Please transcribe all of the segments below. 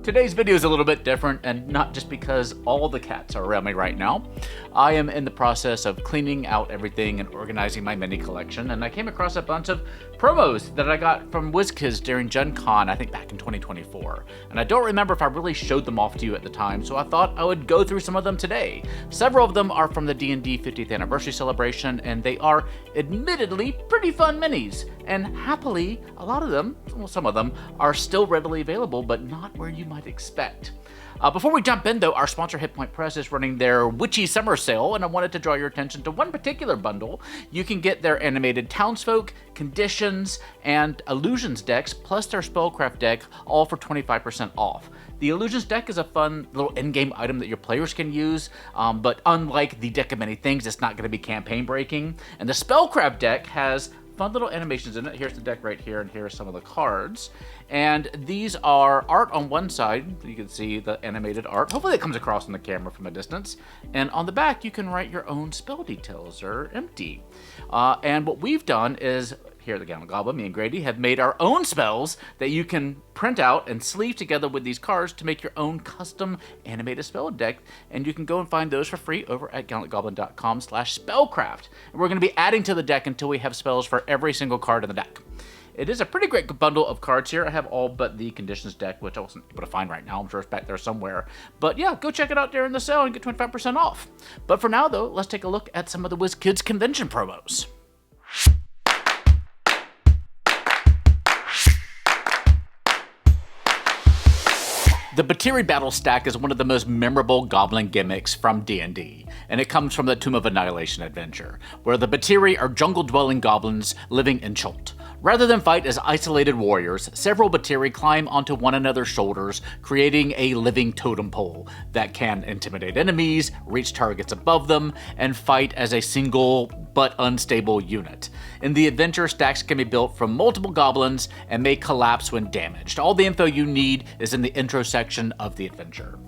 Today's video is a little bit different, and not just because all the cats are around me right now. I am in the process of cleaning out everything and organizing my mini collection, and I came across a bunch of promos that I got from WizKids during Gen Con, I think back in 2024. And I don't remember if I really showed them off to you at the time, so I thought I would go through some of them today. Several of them are from the D&D 50th anniversary celebration, and they are admittedly pretty fun minis. And happily, a lot of them, well, some of them, are still readily available, but not where you might expect. Before we jump in, though, our sponsor Hit Point Press is running their Witchy Summer Sale, and I wanted to draw your attention to one particular bundle. You can get their animated Townsfolk, Conditions, and Illusions decks, plus their Spellcraft deck, all for 25% off. The Illusions deck is a fun little in-game item that your players can use, but unlike the Deck of Many Things, it's not going to be campaign breaking. And the Spellcraft deck has fun little animations in it. Here's the deck right here, and here are some of the cards. And these are art on one side. You can see the animated art. Hopefully it comes across on the camera from a distance. And on the back, you can write your own spell details or empty. And what we've done is, here at the Galway Goblin, me and Grady have made our own spells that you can print out and sleeve together with these cards to make your own custom animated spell deck. And you can go and find those for free over at gallantgoblin.com/spellcraft. And we're going to be adding to the deck until we have spells for every single card in the deck. It is a pretty great bundle of cards here. I have all but the Conditions deck, which I wasn't able to find right now. I'm sure it's back there somewhere. But yeah, go check it out during the sale and get 25% off. But for now, though, let's take a look at some of the WizKids convention promos. The Batiri battle stack is one of the most memorable goblin gimmicks from D&D, and it comes from the Tomb of Annihilation adventure, where the Batiri are jungle-dwelling goblins living in Chult. Rather than fight as isolated warriors, several Batiri climb onto one another's shoulders, creating a living totem pole that can intimidate enemies, reach targets above them, and fight as a single but unstable unit. In the adventure, stacks can be built from multiple goblins and may collapse when damaged. All the info you need is in the intro section of the adventure.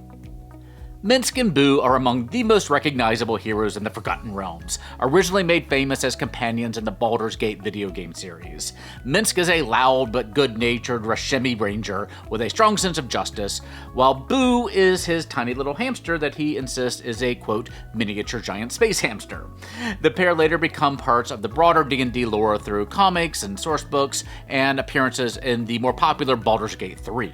Minsc Boo are among the most recognizable heroes in the Forgotten Realms, originally made famous as companions in the Baldur's Gate video game series. Minsc is a loud but good-natured Rashemi ranger with a strong sense of justice, while Boo is his tiny little hamster that he insists is a, quote, miniature giant space hamster. The pair later become parts of the broader D&D lore through comics and source books and appearances in the more popular Baldur's Gate 3.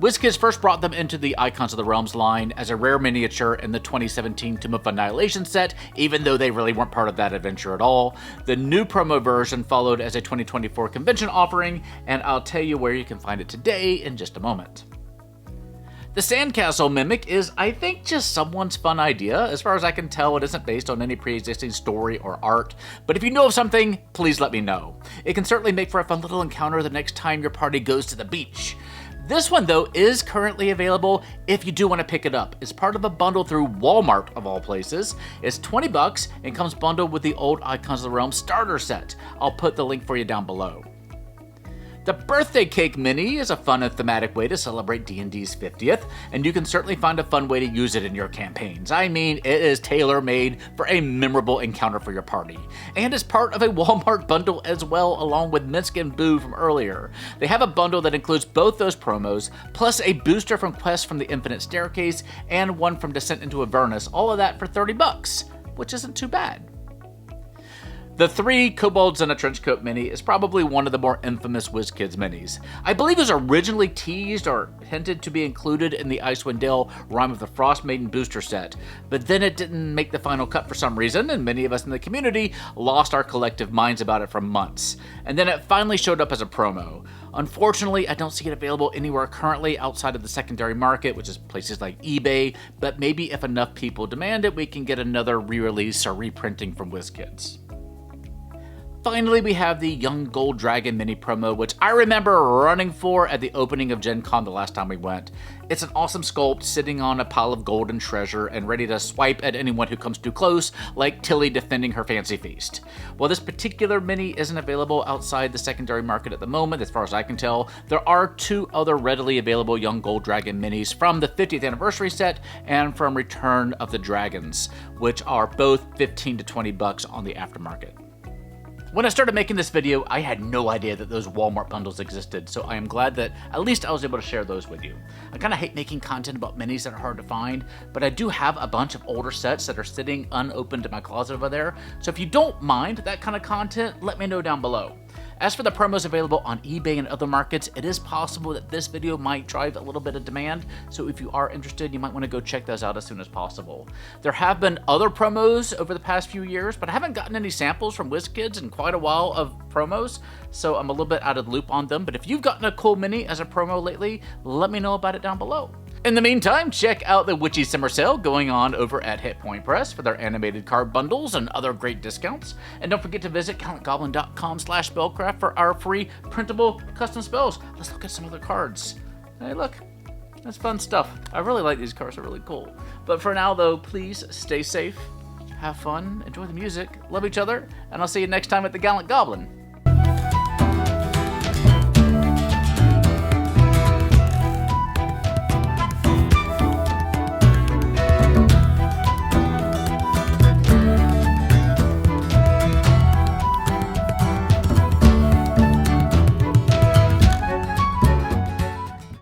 WizKids first brought them into the Icons of the Realms line as a rare miniature in the 2017 Tomb of Annihilation set, even though they really weren't part of that adventure at all. The new promo version followed as a 2024 convention offering, and I'll tell you where you can find it today in just a moment. The Sandcastle Mimic is, I think, just someone's fun idea. As far as I can tell, it isn't based on any pre-existing story or art, but if you know of something, please let me know. It can certainly make for a fun little encounter the next time your party goes to the beach. This one, though, is currently available if you do want to pick it up. It's part of a bundle through Walmart, of all places. It's $20 and comes bundled with the old Icons of the Realm starter set. I'll put the link for you down below. The Birthday Cake Mini is a fun and thematic way to celebrate D&D's 50th, and you can certainly find a fun way to use it in your campaigns. I mean, it is tailor-made for a memorable encounter for your party, and is part of a Walmart bundle as well, along with Minsc Boo from earlier. They have a bundle that includes both those promos, plus a booster from Quest from the Infinite Staircase, and one from Descent into Avernus, all of that for $30, which isn't too bad. The 3 Kobolds in a Trenchcoat mini is probably one of the more infamous WizKids minis. I believe it was originally teased or hinted to be included in the Icewind Dale Rime of the Frost Maiden booster set, but then it didn't make the final cut for some reason, and many of us in the community lost our collective minds about it for months. And then it finally showed up as a promo. Unfortunately, I don't see it available anywhere currently outside of the secondary market, which is places like eBay, but maybe if enough people demand it, we can get another re-release or reprinting from WizKids. Finally, we have the Young Gold Dragon mini promo, which I remember running for at the opening of Gen Con the last time we went. It's an awesome sculpt sitting on a pile of golden treasure and ready to swipe at anyone who comes too close, like Tilly defending her fancy feast. While this particular mini isn't available outside the secondary market at the moment, as far as I can tell, there are 2 other readily available Young Gold Dragon minis from the 50th anniversary set and from Return of the Dragons, which are both $15 to $20 on the aftermarket. When I started making this video, I had no idea that those Walmart bundles existed, so I am glad that at least I was able to share those with you. I kind of hate making content about minis that are hard to find, but I do have a bunch of older sets that are sitting unopened in my closet over there, so if you don't mind that kind of content, let me know down below. As for the promos available on eBay and other markets, it is possible that this video might drive a little bit of demand, so if you are interested, you might want to go check those out as soon as possible. There have been other promos over the past few years, but I haven't gotten any samples from WizKids in quite a while of promos, so I'm a little bit out of the loop on them, but if you've gotten a cool mini as a promo lately, let me know about it down below. In the meantime, check out the Witchy Summer Sale going on over at Hit Point Press for their animated card bundles and other great discounts. And don't forget to visit CountGoblin.com/spellcraft for our free printable custom spells. Let's look at some other cards. Hey, look. That's fun stuff. I really like these cards. They're really cool. But for now, though, please stay safe, have fun, enjoy the music, love each other, and I'll see you next time at the Gallant Goblin.